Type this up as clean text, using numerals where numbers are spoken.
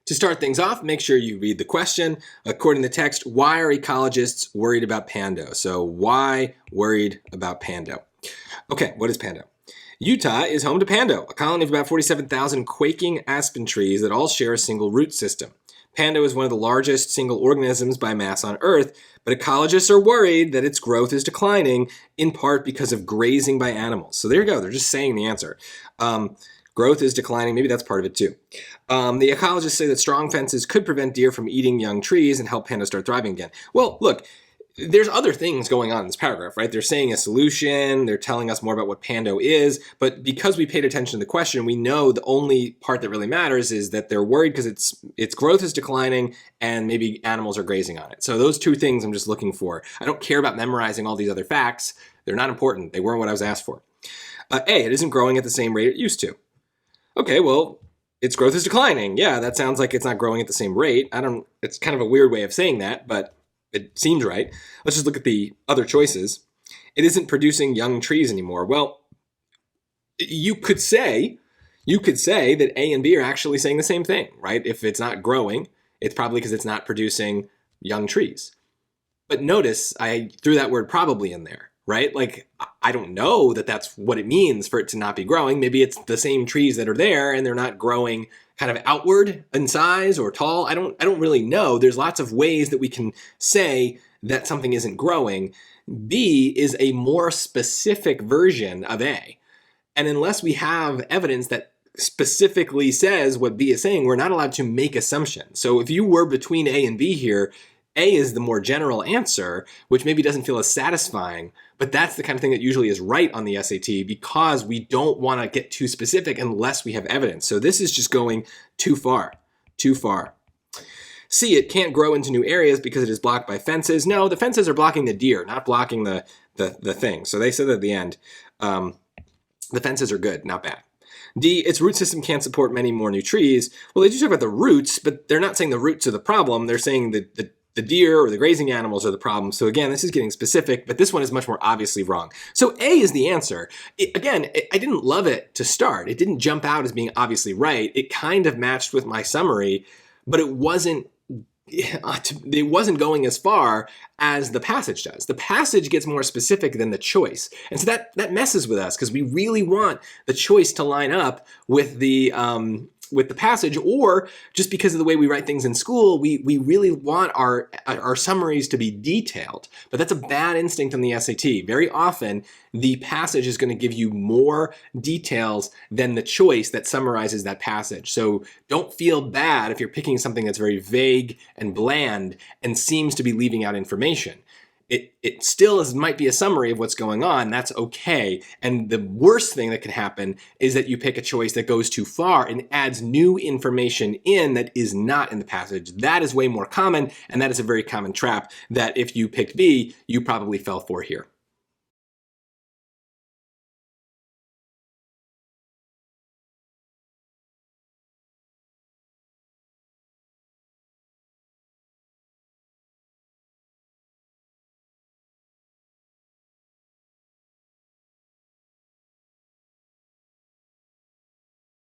To start things off, make sure you read the question. According to the text, why are ecologists worried about Pando? So why worried about Pando? Okay, what is Pando? Utah is home to Pando, a colony of about 47,000 quaking aspen trees that all share a single root system. Pando is one of the largest single organisms by mass on Earth, but ecologists are worried that its growth is declining, in part because of grazing by animals. So there you go, they're just saying the answer. Growth is declining, maybe that's part of it too. The ecologists say that strong fences could prevent deer from eating young trees and help Pando start thriving again. Well, look, there's other things going on in this paragraph, right? They're saying a solution, they're telling us more about what Pando is, but because we paid attention to the question, we know the only part that really matters is that they're worried because its growth is declining and maybe animals are grazing on it. So those two things I'm just looking for. I don't care about memorizing all these other facts. They're not important. They weren't what I was asked for. A, it isn't growing at the same rate it used to. Okay, well, its growth is declining. Yeah, that sounds like it's not growing at the same rate. It's kind of a weird way of saying that, but it seems right. Let's just look at the other choices. It isn't producing young trees anymore. Well, you could say that A and B are actually saying the same thing, right? If it's not growing, it's probably because it's not producing young trees. But notice I threw that word probably in there, right? Like, I don't know that that's what it means for it to not be growing. Maybe it's the same trees that are there and they're not growing kind of outward in size or tall. I don't really know. There's lots of ways that we can say that something isn't growing. B is a more specific version of A. And unless we have evidence that specifically says what B is saying, we're not allowed to make assumptions. So if you were between A and B here, A is the more general answer, which maybe doesn't feel as satisfying, but that's the kind of thing that usually is right on the SAT because we don't want to get too specific unless we have evidence. So this is just going too far. C, it can't grow into new areas because it is blocked by fences. No, the fences are blocking the deer, not blocking the thing. So they said at the end, the fences are good, not bad. D, its root system can't support many more new trees. Well, they do talk about the roots, but they're not saying the roots are the problem. They're saying that the deer or the grazing animals are the problem. So again, this is getting specific, but this one is much more obviously wrong. So A is the answer. I didn't love it to start. It didn't jump out as being obviously right. It kind of matched with my summary, but it wasn't going as far as the passage does. The passage gets more specific than the choice. And so that messes with us because we really want the choice to line up with the passage, or just because of the way we write things in school, we really want our summaries to be detailed. But that's a bad instinct on the SAT. Very often, the passage is going to give you more details than the choice that summarizes that passage. So don't feel bad if you're picking something that's very vague and bland and seems to be leaving out information. It still might be a summary of what's going on. That's okay. And the worst thing that can happen is that you pick a choice that goes too far and adds new information in that is not in the passage. That is way more common, and that is a very common trap that if you picked B, you probably fell for here.